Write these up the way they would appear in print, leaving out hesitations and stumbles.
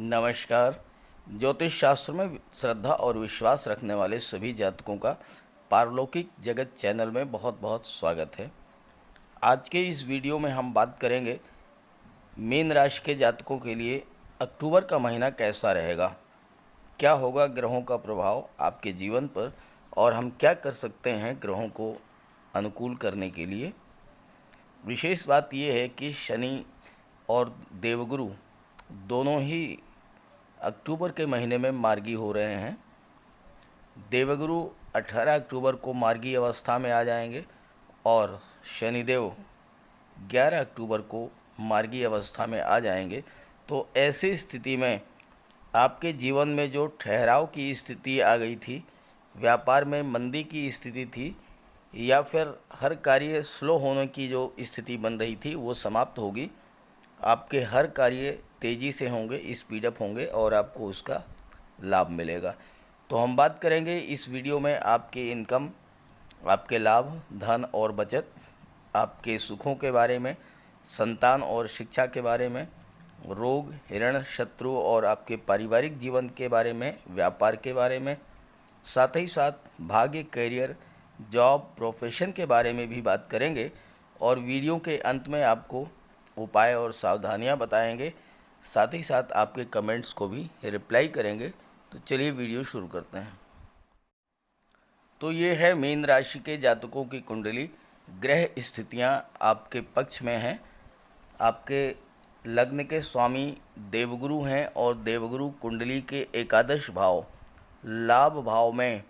नमस्कार। ज्योतिष शास्त्र में श्रद्धा और विश्वास रखने वाले सभी जातकों का पारलौकिक जगत चैनल में बहुत बहुत स्वागत है। आज के इस वीडियो में हम बात करेंगे मीन राशि के जातकों के लिए अक्टूबर का महीना कैसा रहेगा, क्या होगा ग्रहों का प्रभाव आपके जीवन पर और हम क्या कर सकते हैं ग्रहों को अनुकूल करने के लिए। विशेष बात यह है कि शनि और देवगुरु दोनों ही अक्टूबर के महीने में मार्गी हो रहे हैं। देवगुरु 18 अक्टूबर को मार्गी अवस्था में आ जाएंगे और शनिदेव 11 अक्टूबर को मार्गी अवस्था में आ जाएंगे। तो ऐसी स्थिति में आपके जीवन में जो ठहराव की स्थिति आ गई थी, व्यापार में मंदी की स्थिति थी या फिर हर कार्य स्लो होने की जो स्थिति बन रही थी वो समाप्त होगी। आपके हर कार्य तेज़ी से होंगे, स्पीडअप होंगे और आपको उसका लाभ मिलेगा। तो हम बात करेंगे इस वीडियो में आपके इनकम, आपके लाभ, धन और बचत, आपके सुखों के बारे में, संतान और शिक्षा के बारे में, रोग, ऋण, शत्रु और आपके पारिवारिक जीवन के बारे में, व्यापार के बारे में, साथ ही साथ भाग्य, करियर, जॉब, प्रोफेशन के बारे में भी बात करेंगे। और वीडियो के अंत में आपको उपाय और सावधानियां बताएंगे, साथ ही साथ आपके कमेंट्स को भी रिप्लाई करेंगे। तो चलिए वीडियो शुरू करते हैं। तो ये है मीन राशि के जातकों की कुंडली। ग्रह स्थितियां आपके पक्ष में हैं। आपके लग्न के स्वामी देवगुरु हैं और देवगुरु कुंडली के एकादश भाव लाभ भाव में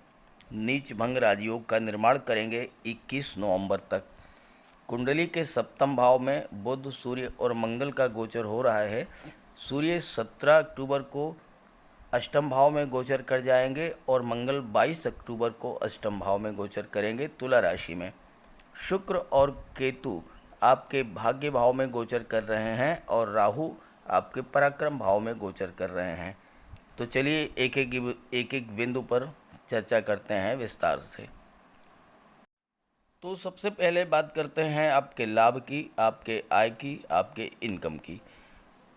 नीच भंग राजयोग का निर्माण करेंगे 21 नवंबर तक। कुंडली के सप्तम भाव में बुध, सूर्य और मंगल का गोचर हो रहा है। सूर्य 17 अक्टूबर को अष्टम भाव में गोचर कर जाएंगे और मंगल 22 अक्टूबर को अष्टम भाव में गोचर करेंगे तुला राशि में। शुक्र और केतु आपके भाग्य भाव में गोचर कर रहे हैं और राहु आपके पराक्रम भाव में गोचर कर रहे हैं। तो चलिए एक एक बिंदु पर चर्चा करते हैं विस्तार से। तो सबसे पहले बात करते हैं आपके लाभ की, आपके आय की, आपके इनकम की।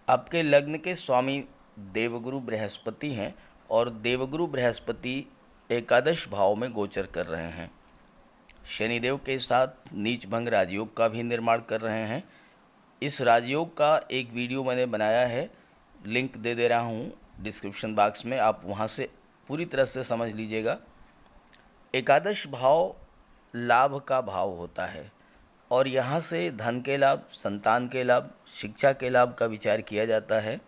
आपके लग्न के स्वामी देवगुरु बृहस्पति हैं और देवगुरु बृहस्पति एकादश भाव में गोचर कर रहे हैं। शनिदेव के साथ नीच भंग राजयोग का भी निर्माण कर रहे हैं। इस राजयोग का एक वीडियो मैंने बनाया है, लिंक दे दे रहा हूँ डिस्क्रिप्शन बॉक्स में, आप वहाँ से पूरी तरह से समझ लीजिएगा। एकादश भाव लाभ का भाव होता है और यहाँ से धन के लाभ, संतान के लाभ, शिक्षा के लाभ का विचार किया जाता है।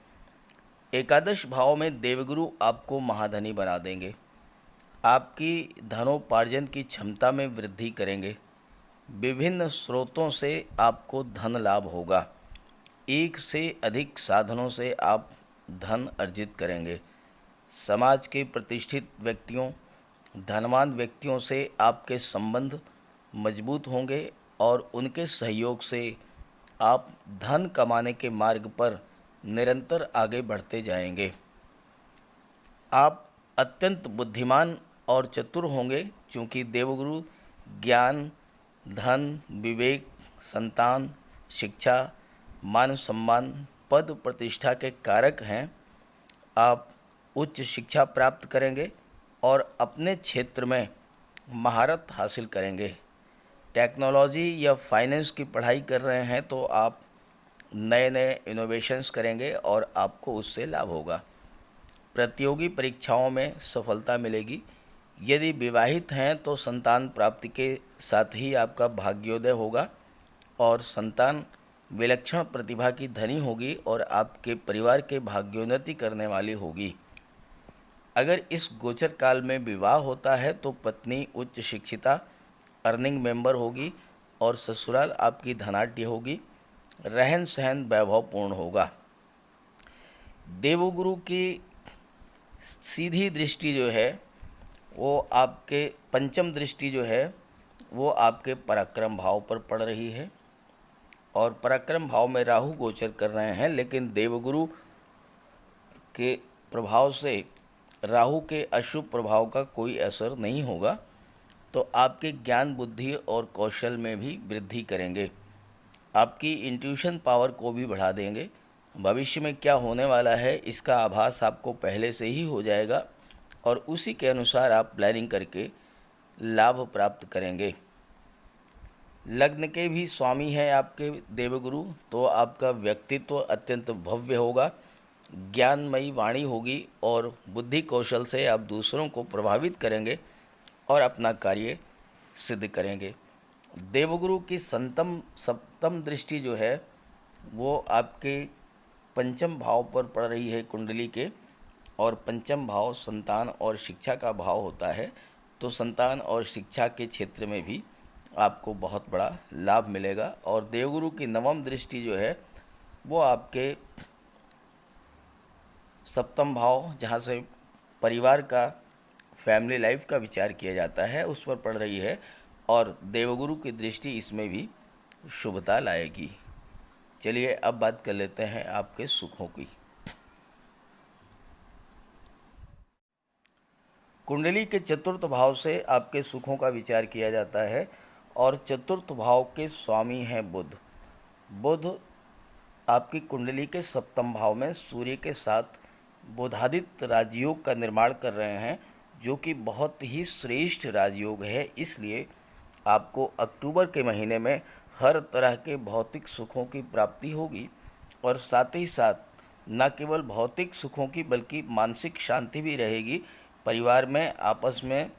एकादश भाव में देवगुरु आपको महाधनी बना देंगे, आपकी धनोपार्जन की क्षमता में वृद्धि करेंगे। विभिन्न स्रोतों से आपको धन लाभ होगा, एक से अधिक साधनों से आप धन अर्जित करेंगे। समाज के प्रतिष्ठित व्यक्तियों, धनवान व्यक्तियों से आपके संबंध मजबूत होंगे और उनके सहयोग से आप धन कमाने के मार्ग पर निरंतर आगे बढ़ते जाएंगे। आप अत्यंत बुद्धिमान और चतुर होंगे क्योंकि देवगुरु ज्ञान, धन, विवेक, संतान, शिक्षा, मान सम्मान, पद प्रतिष्ठा के कारक हैं। आप उच्च शिक्षा प्राप्त करेंगे और अपने क्षेत्र में महारत हासिल करेंगे। टेक्नोलॉजी या फाइनेंस की पढ़ाई कर रहे हैं तो आप नए नए इनोवेशंस करेंगे और आपको उससे लाभ होगा। प्रतियोगी परीक्षाओं में सफलता मिलेगी। यदि विवाहित हैं तो संतान प्राप्ति के साथ ही आपका भाग्योदय होगा और संतान विलक्षण प्रतिभा की धनी होगी और आपके परिवार के भाग्योन्नति करने वाली होगी। अगर इस गोचर काल में विवाह होता है तो पत्नी उच्च शिक्षिता, अर्निंग मेंबर होगी और ससुराल आपकी धनाढ्य होगी। रहन सहन वैभवपूर्ण होगा। देवगुरु की सीधी दृष्टि जो है वो आपके पंचम दृष्टि जो है वो आपके पराक्रम भाव पर पड़ रही है और पराक्रम भाव में राहु गोचर कर रहे हैं, लेकिन देवगुरु के प्रभाव से राहु के अशुभ प्रभाव का कोई असर नहीं होगा। तो आपके ज्ञान, बुद्धि और कौशल में भी वृद्धि करेंगे। आपकी इंट्यूशन पावर को भी बढ़ा देंगे भविष्य में क्या होने वाला है इसका आभास आपको पहले से ही हो जाएगा और उसी के अनुसार आप प्लानिंग करके लाभ प्राप्त करेंगे। लग्न के भी स्वामी हैं आपके देवगुरु, तो आपका व्यक्तित्व अत्यंत भव्य होगा, ज्ञानमयी वाणी होगी और बुद्धि कौशल से आप दूसरों को प्रभावित करेंगे और अपना कार्य सिद्ध करेंगे। देवगुरु की सप्तम दृष्टि जो है वो आपके पंचम भाव पर पड़ रही है कुंडली के, और पंचम भाव संतान और शिक्षा का भाव होता है। तो संतान और शिक्षा के क्षेत्र में भी आपको बहुत बड़ा लाभ मिलेगा। और देवगुरु की नवम दृष्टि जो है वो आपके सप्तम भाव, जहाँ से परिवार का, फैमिली लाइफ का विचार किया जाता है, उस पर पड़ रही है और देवगुरु की दृष्टि इसमें भी शुभता लाएगी। चलिए अब बात कर लेते हैं आपके सुखों की। कुंडली के चतुर्थ भाव से आपके सुखों का विचार किया जाता है और चतुर्थ भाव के स्वामी हैं बुध। बुध आपकी कुंडली के सप्तम भाव में सूर्य के साथ बुधादित्य राजयोग का निर्माण कर रहे हैं, जो कि बहुत ही श्रेष्ठ राजयोग है। इसलिए आपको अक्टूबर के महीने में हर तरह के भौतिक सुखों की प्राप्ति होगी और साथ ही साथ न केवल भौतिक सुखों की बल्कि मानसिक शांति भी रहेगी। परिवार में आपस में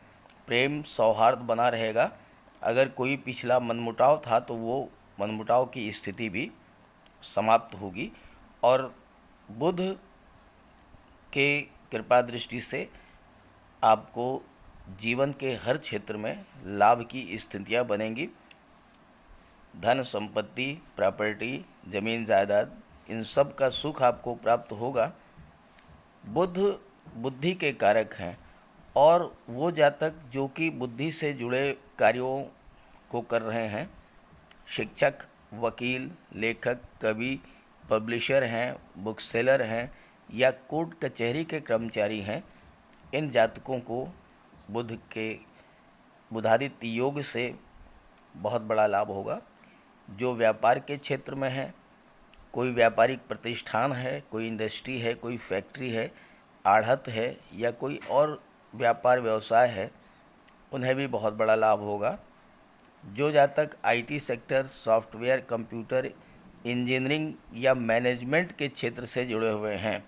प्रेम सौहार्द बना रहेगा। अगर कोई पिछला मनमुटाव था तो वो मनमुटाव की स्थिति भी समाप्त होगी और बुध के कृपा दृष्टि से आपको जीवन के हर क्षेत्र में लाभ की स्थितियाँ बनेंगी। धन संपत्ति, प्रॉपर्टी, ज़मीन जायदाद, इन सब का सुख आपको प्राप्त होगा। बुध बुद्धि के कारक हैं और वो जातक जो कि बुद्धि से जुड़े कार्यों को कर रहे हैं, शिक्षक, वकील, लेखक, कवि, पब्लिशर हैं, बुक सेलर हैं या कोर्ट कचहरी के कर्मचारी हैं, इन जातकों को बुध के बुधादित्य योग से बहुत बड़ा लाभ होगा। जो व्यापार के क्षेत्र में है, कोई व्यापारिक प्रतिष्ठान है, कोई इंडस्ट्री है, कोई फैक्ट्री है, आढ़त है या कोई और व्यापार व्यवसाय है, उन्हें भी बहुत बड़ा लाभ होगा। जो जातक IT sector, software, computer, engineering या मैनेजमेंट के क्षेत्र से जुड़े हुए हैं,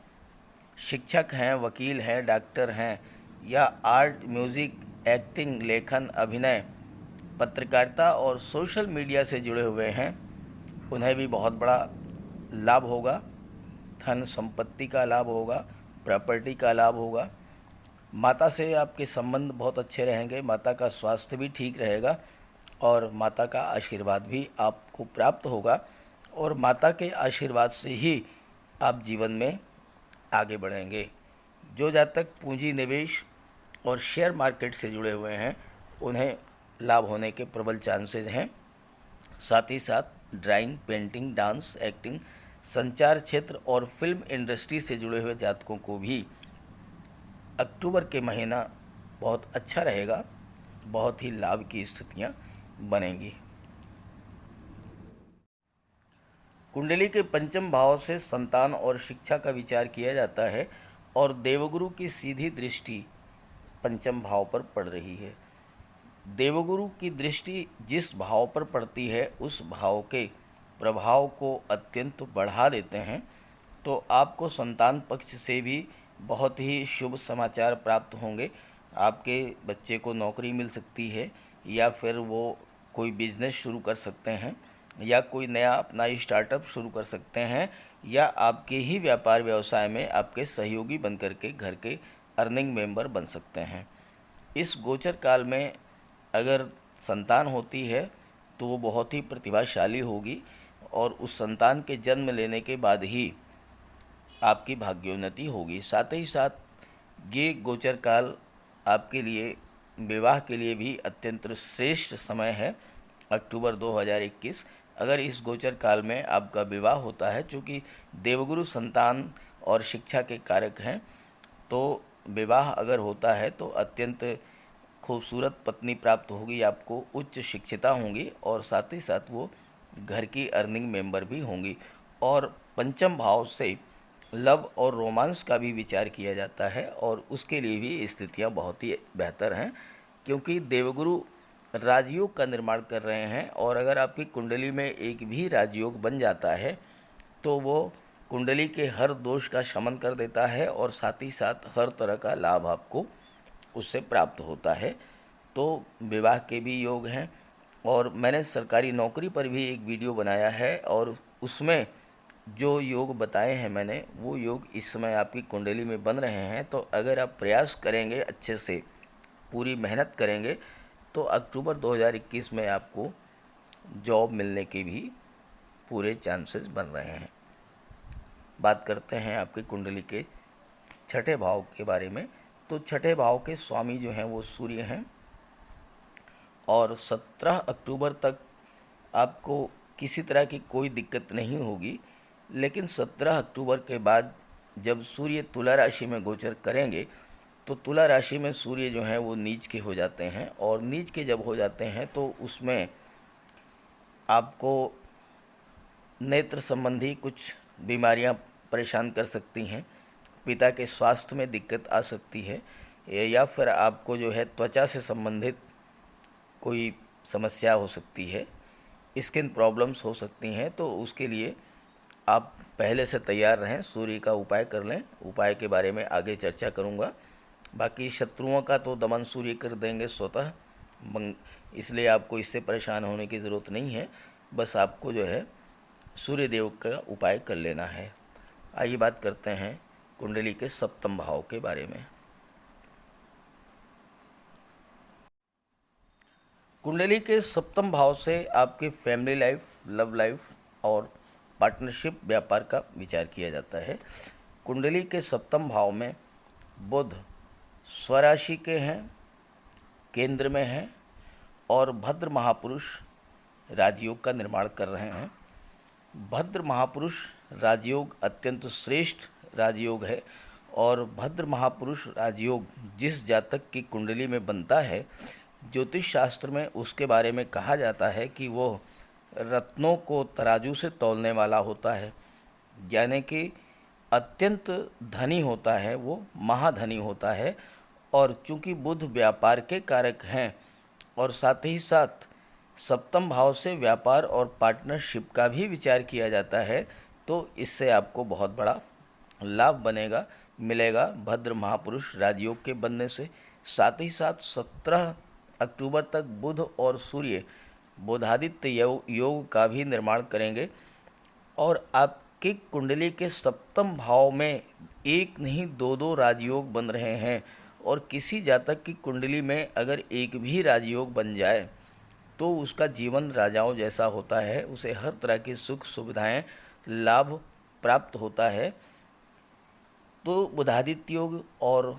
शिक्षक हैं, वकील हैं, डॉक्टर हैं या आर्ट, म्यूज़िक, एक्टिंग, लेखन, अभिनय, पत्रकारिता और सोशल मीडिया से जुड़े हुए हैं, उन्हें भी बहुत बड़ा लाभ होगा। धन संपत्ति का लाभ होगा, प्रॉपर्टी का लाभ होगा। माता से आपके संबंध बहुत अच्छे रहेंगे, माता का स्वास्थ्य भी ठीक रहेगा और माता का आशीर्वाद भी आपको प्राप्त होगा और माता के आशीर्वाद से ही आप जीवन में आगे बढ़ेंगे। जो जातक पूंजी निवेश और शेयर मार्केट से जुड़े हुए हैं, उन्हें लाभ होने के प्रबल चांसेस हैं। साथ ही साथ ड्राइंग, पेंटिंग, डांस, एक्टिंग, संचार क्षेत्र और फिल्म इंडस्ट्री से जुड़े हुए जातकों को भी अक्टूबर के महीना बहुत अच्छा रहेगा, बहुत ही लाभ की स्थितियां बनेंगी। कुंडली के पंचम भाव से संतान और शिक्षा का विचार किया जाता है और देवगुरु की सीधी दृष्टि पंचम भाव पर पड़ रही है। देवगुरु की दृष्टि जिस भाव पर पड़ती है उस भाव के प्रभाव को अत्यंत बढ़ा देते हैं। तो आपको संतान पक्ष से भी बहुत ही शुभ समाचार प्राप्त होंगे। आपके बच्चे को नौकरी मिल सकती है या फिर वो कोई बिजनेस शुरू कर सकते हैं या कोई नया अपना स्टार्टअप शुरू कर सकते हैं या आपके ही व्यापार व्यवसाय में आपके सहयोगी बन करके घर के अर्निंग मेंबर बन सकते हैं। इस गोचर काल में अगर संतान होती है तो वो बहुत ही प्रतिभाशाली होगी और उस संतान के जन्म लेने के बाद ही आपकी भाग्योन्नति होगी। साथ ही साथ ये गोचर काल आपके लिए विवाह के लिए भी अत्यंत श्रेष्ठ समय है। अक्टूबर 2021 अगर इस गोचर काल में आपका विवाह होता है, चूँकि देवगुरु संतान और शिक्षा के कारक हैं, तो विवाह अगर होता है तो अत्यंत खूबसूरत पत्नी प्राप्त होगी आपको, उच्च शिक्षिता होंगी और साथ ही साथ वो घर की अर्निंग मेंबर भी होंगी और पंचम भाव से लव और रोमांस का भी विचार किया जाता है और उसके लिए भी स्थितियाँ बहुत ही बेहतर हैं, क्योंकि देवगुरु राजयोग का निर्माण कर रहे हैं। और अगर आपकी कुंडली में एक भी राजयोग बन जाता है तो वो कुंडली के हर दोष का शमन कर देता है और साथ ही साथ हर तरह का लाभ आपको उससे प्राप्त होता है। तो विवाह के भी योग हैं और मैंने सरकारी नौकरी पर भी एक वीडियो बनाया है और उसमें जो योग बताए हैं मैंने, वो योग इस समय आपकी कुंडली में बन रहे हैं। तो अगर आप प्रयास करेंगे, अच्छे से पूरी मेहनत करेंगे, तो अक्टूबर 2021 में आपको जॉब मिलने के भी पूरे चांसेस बन रहे हैं। बात करते हैं आपकी कुंडली के छठे भाव के बारे में। तो छठे भाव के स्वामी जो हैं वो सूर्य हैं और 17 अक्टूबर तक आपको किसी तरह की कोई दिक्कत नहीं होगी, लेकिन 17 अक्टूबर के बाद जब सूर्य तुला राशि में गोचर करेंगे तो तुला राशि में सूर्य जो हैं वो नीच के हो जाते हैं और नीच के जब हो जाते हैं तो उसमें आपको नेत्र संबंधी कुछ बीमारियां परेशान कर सकती हैं, पिता के स्वास्थ्य में दिक्कत आ सकती है या फिर आपको जो है त्वचा से संबंधित कोई समस्या हो सकती है, स्किन प्रॉब्लम्स हो सकती हैं। तो उसके लिए आप पहले से तैयार रहें, सूर्य का उपाय कर लें। उपाय के बारे में आगे चर्चा करूंगा। बाकी शत्रुओं का तो दमन सूर्य कर देंगे स्वतः, इसलिए आपको इससे परेशान होने की ज़रूरत नहीं है। बस आपको जो है सूर्य देव का उपाय कर लेना है। आइए बात करते हैं कुंडली के सप्तम भाव के बारे में। कुंडली के सप्तम भाव से आपके फैमिली लाइफ, लव लाइफ और पार्टनरशिप, व्यापार का विचार किया जाता है। कुंडली के सप्तम भाव में बुध स्वराशि के हैं, केंद्र में हैं और भद्र महापुरुष राजयोग का निर्माण कर रहे हैं। भद्र महापुरुष राजयोग अत्यंत श्रेष्ठ राजयोग है और भद्र महापुरुष राजयोग जिस जातक की कुंडली में बनता है, ज्योतिष शास्त्र में उसके बारे में कहा जाता है कि वो रत्नों को तराजू से तौलने वाला होता है, यानी कि अत्यंत धनी होता है, वो महाधनी होता है। और चूंकि बुध व्यापार के कारक हैं और साथ ही साथ सप्तम भाव से व्यापार और पार्टनरशिप का भी विचार किया जाता है, तो इससे आपको बहुत बड़ा लाभ मिलेगा भद्र महापुरुष राजयोग के बनने से। साथ ही साथ 17 अक्टूबर तक बुध और सूर्य बुधादित्य योग का भी निर्माण करेंगे और आपकी कुंडली के सप्तम भाव में एक नहीं दो राजयोग बन रहे हैं। और किसी जातक की कुंडली में अगर एक भी राजयोग बन जाए तो उसका जीवन राजाओं जैसा होता है, उसे हर तरह की सुख सुविधाएं, लाभ प्राप्त होता है। तो बुधादित्य योग और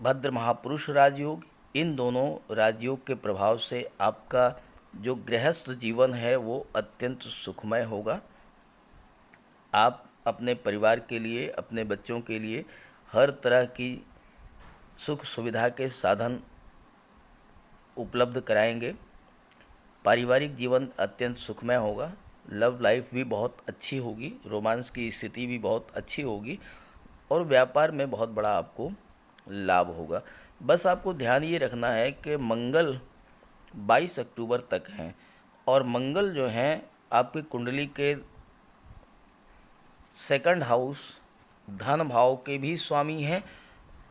भद्र महापुरुष राजयोग, इन दोनों राजयोग के प्रभाव से आपका जो गृहस्थ जीवन है वो अत्यंत सुखमय होगा। आप अपने परिवार के लिए, अपने बच्चों के लिए हर तरह की सुख सुविधा के साधन उपलब्ध कराएंगे। पारिवारिक जीवन अत्यंत सुखमय होगा। लव लाइफ भी बहुत अच्छी होगी, रोमांस की स्थिति भी बहुत अच्छी होगी और व्यापार में बहुत बड़ा आपको लाभ होगा। बस आपको ध्यान ये रखना है कि मंगल 22 अक्टूबर तक हैं और मंगल जो हैं आपकी कुंडली के सेकंड हाउस धन भाव के भी स्वामी हैं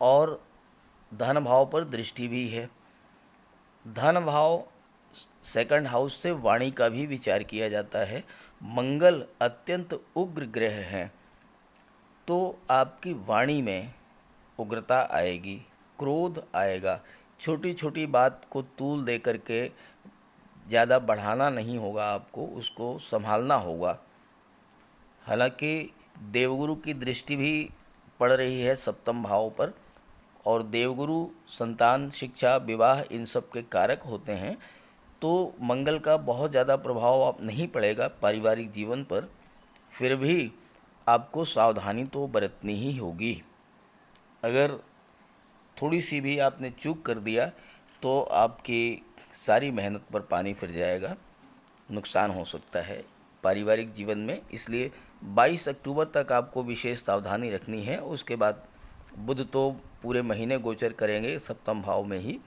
और धन भाव पर दृष्टि भी है। धन भाव सेकंड हाउस से वाणी का भी विचार किया जाता है। मंगल अत्यंत उग्र ग्रह हैं, तो आपकी वाणी में उग्रता आएगी, क्रोध आएगा। छोटी छोटी बात को तूल दे करके ज़्यादा बढ़ाना नहीं होगा, आपको उसको संभालना होगा। हालांकि देवगुरु की दृष्टि भी पड़ रही है सप्तम भाव पर और देवगुरु संतान, शिक्षा, विवाह इन सब के कारक होते हैं, तो मंगल का बहुत ज़्यादा प्रभाव आप नहीं पड़ेगा पारिवारिक जीवन पर। फिर भी आपको सावधानी तो बरतनी ही होगी। अगर थोड़ी सी भी आपने चूक कर दिया तो आपकी सारी मेहनत पर पानी फिर जाएगा, नुकसान हो सकता है। पारिवारिक जीवन में, इसलिए 22 अक्टूबर तक आपको विशेष सावधानी रखनी है। उसके बाद बुध तो पूरे महीने गोचर करेंगे सप्तम भाव में ही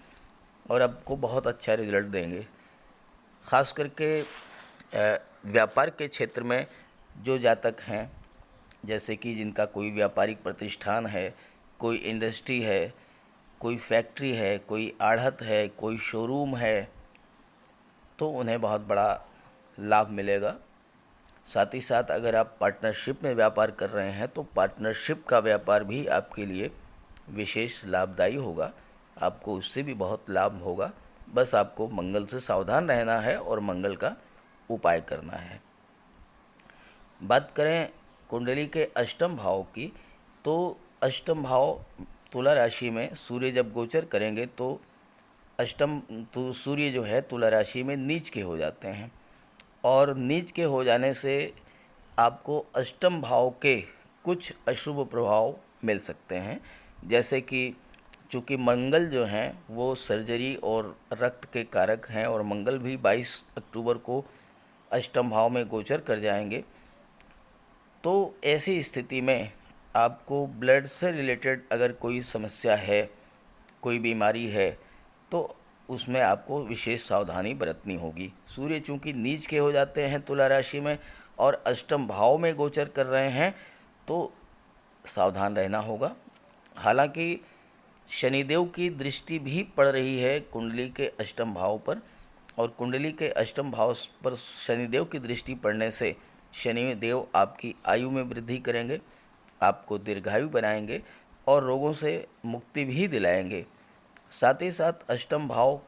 और आपको बहुत अच्छा रिजल्ट देंगे। ख़ास करके व्यापार के क्षेत्र में जो जातक हैं, जैसे कि जिनका कोई व्यापारिक प्रतिष्ठान है, कोई इंडस्ट्री है, कोई फैक्ट्री है, कोई आढ़त है, कोई शोरूम है, तो उन्हें बहुत बड़ा लाभ मिलेगा। साथ ही साथ अगर आप पार्टनरशिप में व्यापार कर रहे हैं तो पार्टनरशिप का व्यापार भी आपके लिए विशेष लाभदायी होगा, आपको उससे भी बहुत लाभ होगा। बस आपको मंगल से सावधान रहना है और मंगल का उपाय करना है। बात करें कुंडली के अष्टम भाव की, तो अष्टम भाव तुला राशि में सूर्य जब गोचर करेंगे तो तो सूर्य जो है तुला राशि में नीच के हो जाते हैं और नीच के हो जाने से आपको अष्टम भाव के कुछ अशुभ प्रभाव मिल सकते हैं। जैसे कि चूँकि मंगल जो हैं वो सर्जरी और रक्त के कारक हैं और मंगल भी 22 अक्टूबर को अष्टम भाव में गोचर कर जाएंगे, तो ऐसी स्थिति में आपको ब्लड से रिलेटेड अगर कोई समस्या है, कोई बीमारी है, तो उसमें आपको विशेष सावधानी बरतनी होगी। सूर्य चूँकि नीच के हो जाते हैं तुला राशि में और अष्टम भाव में गोचर कर रहे हैं, तो सावधान रहना होगा। हालांकि शनिदेव की दृष्टि भी पड़ रही है कुंडली के अष्टम भाव पर और कुंडली के अष्टम भाव पर शनिदेव की दृष्टि पड़ने से शनिदेव आपकी आयु में वृद्धि करेंगे, आपको दीर्घायु बनाएंगे और रोगों से मुक्ति भी दिलाएंगे। साथ ही साथ अष्टम भाव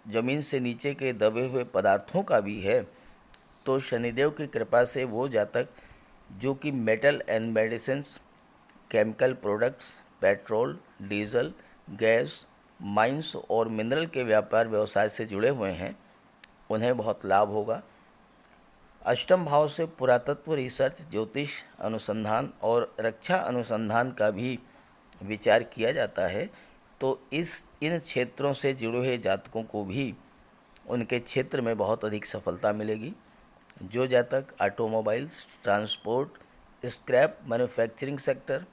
जमीन से नीचे के दबे हुए पदार्थों का भी है, तो शनिदेव की कृपा से वो जातक जो कि metal and medicines, chemical products, petrol, diesel, gas, mines और मिनरल के व्यापार व्यवसाय से जुड़े हुए हैं, उन्हें बहुत लाभ होगा। अष्टम भाव से पुरातत्व रिसर्च, ज्योतिष अनुसंधान और रक्षा अनुसंधान का भी विचार किया जाता है, तो इन क्षेत्रों से जुड़े हुए जातकों को भी उनके क्षेत्र में बहुत अधिक सफलता मिलेगी। जो जातक automobiles, transport, scrap manufacturing sector,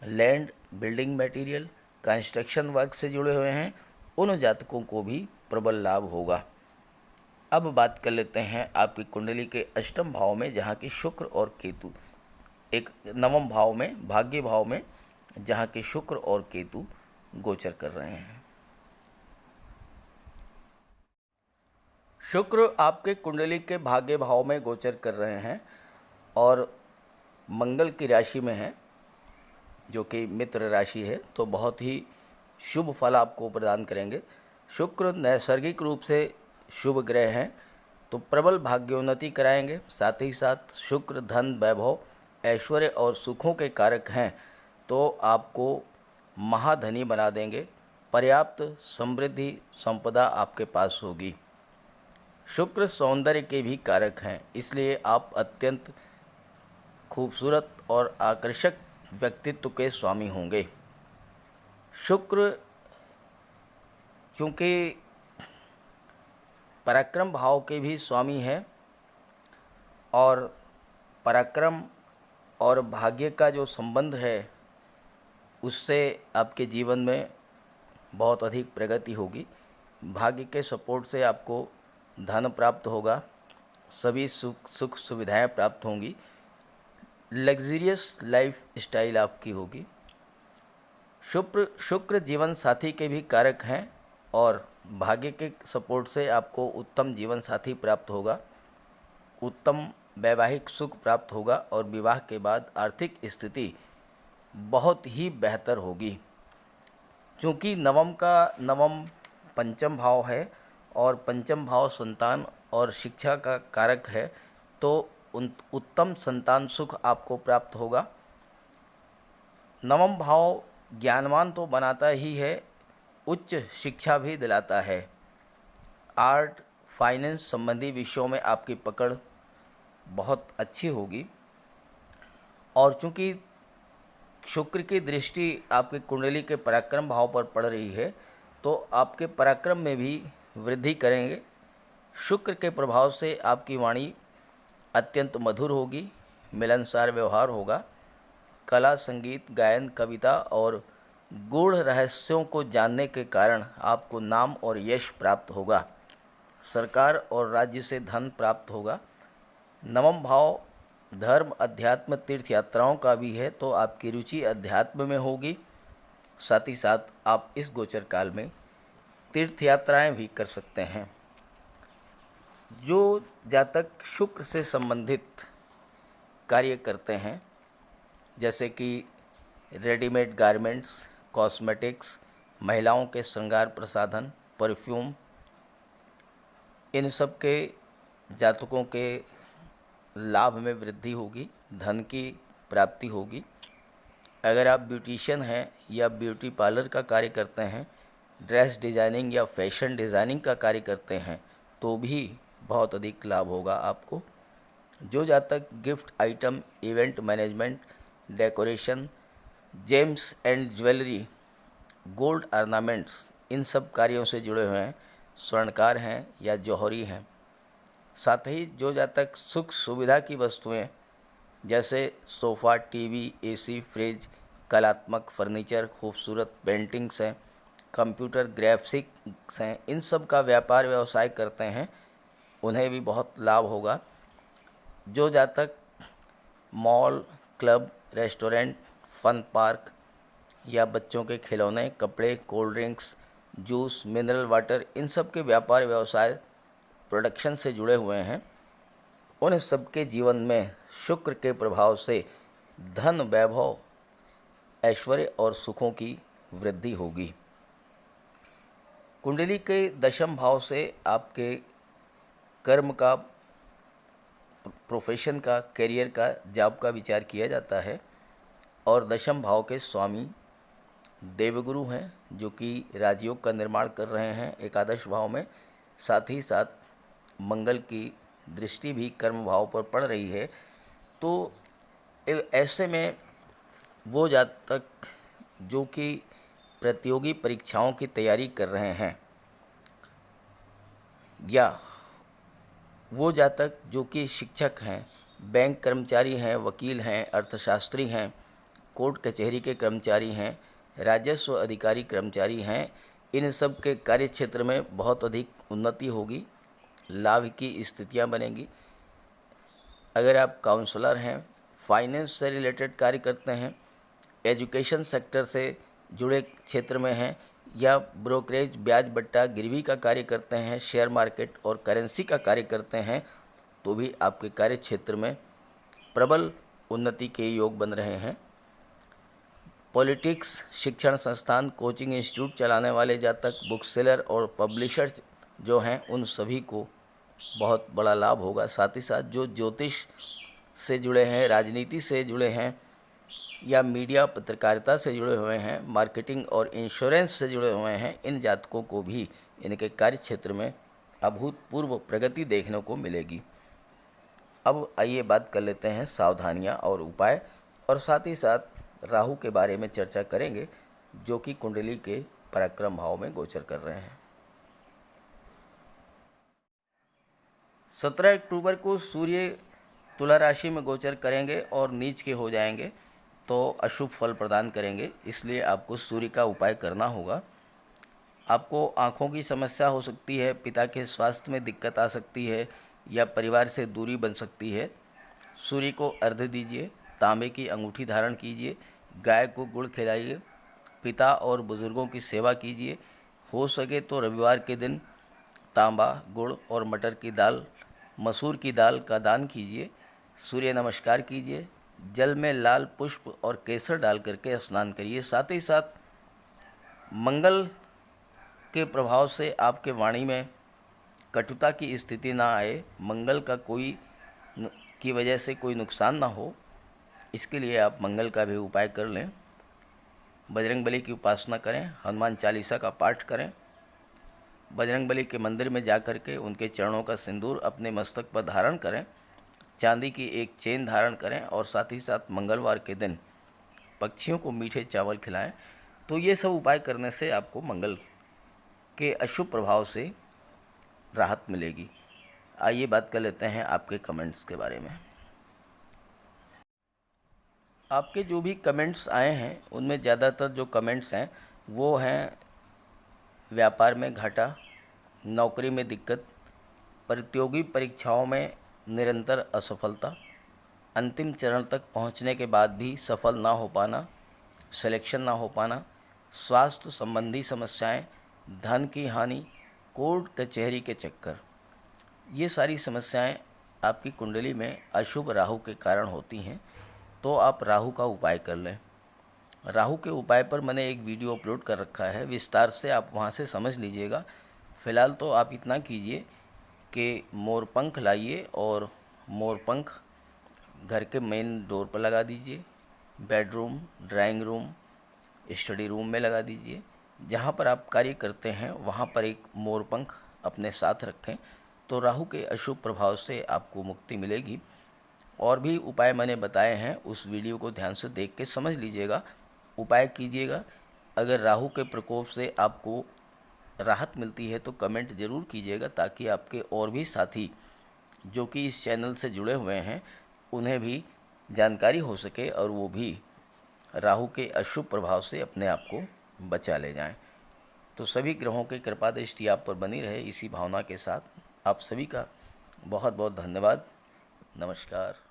land, building material, construction work से जुड़े हुए हैं, उन जातकों को भी प्रबल लाभ होगा। अब बात कर लेते हैं आपकी कुंडली के अष्टम भाव में, जहाँ की शुक्र और केतु, एक नवम भाव में, भाग्य भाव में, जहाँ के शुक्र और केतु गोचर कर रहे हैं। शुक्र आपके कुंडली के भाग्य भाव में गोचर कर रहे हैं और मंगल की राशि में है, जो कि मित्र राशि है, तो बहुत ही शुभ फल आपको प्रदान करेंगे। शुक्र नैसर्गिक रूप से शुभ ग्रह हैं, तो प्रबल भाग्योन्नति कराएंगे। साथ ही साथ शुक्र धन, वैभव, ऐश्वर्य और सुखों के कारक हैं, तो आपको महाधनी बना देंगे। पर्याप्त समृद्धि संपदा आपके पास होगी। शुक्र सौंदर्य के भी कारक हैं, इसलिए आप अत्यंत खूबसूरत और आकर्षक व्यक्तित्व के स्वामी होंगे। शुक्र चूँकि पराक्रम भाव के भी स्वामी हैं और पराक्रम और भाग्य का जो संबंध है, उससे आपके जीवन में बहुत अधिक प्रगति होगी। भाग्य के सपोर्ट से आपको धन प्राप्त होगा, सभी सुख सुविधाएं प्राप्त होंगी, लग्जरियस लाइफ स्टाइल आपकी होगी। शुक्र जीवन साथी के भी कारक हैं और भाग्य के सपोर्ट से आपको उत्तम जीवन साथी प्राप्त होगा, उत्तम वैवाहिक सुख प्राप्त होगा और विवाह के बाद आर्थिक स्थिति बहुत ही बेहतर होगी। चूँकि नवम पंचम भाव है और पंचम भाव संतान और शिक्षा का कारक है, तो उत्तम संतान सुख आपको प्राप्त होगा। नवम भाव ज्ञानवान तो बनाता ही है, उच्च शिक्षा भी दिलाता है। आर्ट, फाइनेंस संबंधी विषयों में आपकी पकड़ बहुत अच्छी होगी और चूँकि शुक्र की दृष्टि आपकी कुंडली के पराक्रम भाव पर पड़ रही है, तो आपके पराक्रम में भी वृद्धि करेंगे। शुक्र के प्रभाव से आपकी वाणी अत्यंत मधुर होगी, मिलनसार व्यवहार होगा। कला, संगीत, गायन, कविता और गूढ़ रहस्यों को जानने के कारण आपको नाम और यश प्राप्त होगा। सरकार और राज्य से धन प्राप्त होगा। नवम भाव धर्म, अध्यात्म, तीर्थ यात्राओं का भी है, तो आपकी रुचि अध्यात्म में होगी। साथ ही साथ आप इस गोचर काल में तीर्थ यात्राएं भी कर सकते हैं। जो जातक शुक्र से संबंधित कार्य करते हैं, जैसे कि रेडीमेड गारमेंट्स, कॉस्मेटिक्स, महिलाओं के श्रृंगार प्रसाधन, परफ्यूम, इन सब के जातकों के लाभ में वृद्धि होगी, धन की प्राप्ति होगी। अगर आप ब्यूटिशियन हैं या ब्यूटी पार्लर का कार्य करते हैं, ड्रेस डिज़ाइनिंग या फैशन डिज़ाइनिंग का कार्य करते हैं, तो भी बहुत अधिक लाभ होगा आपको। जो जातक gift item, event management, decoration, gems and jewellery, gold ornaments, इन सब कार्यों से जुड़े हुए हैं, स्वर्णकार हैं या जौहरी हैं। साथ ही जो जातक सुख सुविधा की वस्तुएं जैसे सोफ़ा, टीवी, एसी, फ्रिज, कलात्मक फर्नीचर, खूबसूरत पेंटिंग्स हैं, कंप्यूटर ग्राफिक्स हैं, इन सब का व्यापार व्यवसाय करते हैं, उन्हें भी बहुत लाभ होगा। जो जातक mall, club, restaurant, fun park या बच्चों के खिलौने, कपड़े, cold drinks, juice, mineral water, इन सब के व्यापार व्यवसाय प्रोडक्शन से जुड़े हुए हैं, उन सबके जीवन में शुक्र के प्रभाव से धन, वैभव, ऐश्वर्य और सुखों की वृद्धि होगी। कुंडली के दशम भाव से आपके कर्म का, प्रोफेशन का, करियर का, जॉब का विचार किया जाता है। और दशम भाव के स्वामी देवगुरु हैं, जो कि राजयोग का निर्माण कर रहे हैं एकादश भाव में। साथ ही साथ मंगल की दृष्टि भी कर्म भाव पर पड़ रही है। तो ऐसे में वो जातक जो कि प्रतियोगी परीक्षाओं की तैयारी कर रहे हैं, या वो जातक जो कि शिक्षक हैं, बैंक कर्मचारी हैं, वकील हैं, अर्थशास्त्री हैं, कोर्ट कचहरी के कर्मचारी हैं, राजस्व अधिकारी कर्मचारी हैं, इन सब के कार्य क्षेत्र में बहुत अधिक उन्नति होगी, लाभ की स्थितियां बनेंगी। अगर आप काउंसलर हैं, फाइनेंस से रिलेटेड कार्य करते हैं, एजुकेशन सेक्टर से जुड़े क्षेत्र में हैं, या ब्रोकरेज, ब्याज बट्टा, गिरवी का कार्य करते हैं, शेयर मार्केट और करेंसी का कार्य करते हैं, तो भी आपके कार्य क्षेत्र में प्रबल उन्नति के योग बन रहे हैं। पॉलिटिक्स, शिक्षण संस्थान, कोचिंग इंस्टीट्यूट चलाने वाले जातक, बुक सेलर और पब्लिशर जो हैं, उन सभी को बहुत बड़ा लाभ होगा। साथ ही साथ जो ज्योतिष से जुड़े हैं, राजनीति से जुड़े हैं, या मीडिया पत्रकारिता से जुड़े हुए हैं, मार्केटिंग और इंश्योरेंस से जुड़े हुए हैं, इन जातकों को भी इनके कार्य क्षेत्र में अभूतपूर्व प्रगति देखने को मिलेगी। अब आइए बात कर लेते हैं सावधानियां और उपाय, और साथ ही साथ राहु के बारे में चर्चा करेंगे, जो कि कुंडली के पराक्रम भाव में गोचर कर रहे हैं। 17 अक्टूबर को सूर्य तुला राशि में गोचर करेंगे और नीच के हो जाएंगे, तो अशुभ फल प्रदान करेंगे। इसलिए आपको सूर्य का उपाय करना होगा। आपको आँखों की समस्या हो सकती है, पिता के स्वास्थ्य में दिक्कत आ सकती है, या परिवार से दूरी बन सकती है। सूर्य को अर्घ्य दीजिए, तांबे की अंगूठी धारण कीजिए, गाय को गुड़ खिलाइए, पिता और बुज़ुर्गों की सेवा कीजिए। हो सके तो रविवार के दिन तांबा, गुड़ और मटर की दाल, मसूर की दाल का दान कीजिए। सूर्य नमस्कार कीजिए, जल में लाल पुष्प और केसर डाल करके स्नान करिए। साथ ही साथ मंगल के प्रभाव से आपके वाणी में कटुता की स्थिति ना आए, मंगल का की वजह से कोई नुकसान ना हो, इसके लिए आप मंगल का भी उपाय कर लें। बजरंगबली की उपासना करें, हनुमान चालीसा का पाठ करें, बजरंगबली के मंदिर में जा कर के उनके चरणों का सिंदूर अपने मस्तक पर धारण करें, चांदी की एक चेन धारण करें, और साथ ही साथ मंगलवार के दिन पक्षियों को मीठे चावल खिलाएं। तो ये सब उपाय करने से आपको मंगल के अशुभ प्रभाव से राहत मिलेगी। आइए बात कर लेते हैं आपके कमेंट्स के बारे में। आपके जो भी कमेंट्स आए हैं उनमें ज़्यादातर जो कमेंट्स हैं वो हैं व्यापार में घाटा, नौकरी में दिक्कत, प्रतियोगी परीक्षाओं में निरंतर असफलता, अंतिम चरण तक पहुंचने के बाद भी सफल ना हो पाना, सिलेक्शन ना हो पाना, स्वास्थ्य संबंधी समस्याएं, धन की हानि, कोर्ट कचहरी के चक्कर। ये सारी समस्याएं आपकी कुंडली में अशुभ राहु के कारण होती हैं, तो आप राहु का उपाय कर लें। राहु के उपाय पर मैंने एक वीडियो अपलोड कर रखा है, विस्तार से आप वहां से समझ लीजिएगा। फ़िलहाल तो आप इतना कीजिए कि मोरपंख लाइए और मोरपंख घर के मेन डोर पर लगा दीजिए, bedroom, drawing room, study room में लगा दीजिए। जहाँ पर आप कार्य करते हैं वहाँ पर एक मोरपंख अपने साथ रखें, तो राहु के अशुभ प्रभाव से आपको मुक्ति मिलेगी। और भी उपाय मैंने बताए हैं, उस वीडियो को ध्यान से देख के समझ लीजिएगा, उपाय कीजिएगा। अगर राहु के प्रकोप से आपको राहत मिलती है तो कमेंट ज़रूर कीजिएगा, ताकि आपके और भी साथी जो कि इस चैनल से जुड़े हुए हैं उन्हें भी जानकारी हो सके और वो भी राहु के अशुभ प्रभाव से अपने आप को बचा ले जाएं। तो सभी ग्रहों की कृपा दृष्टि आप पर बनी रहे, इसी भावना के साथ आप सभी का बहुत बहुत धन्यवाद। नमस्कार।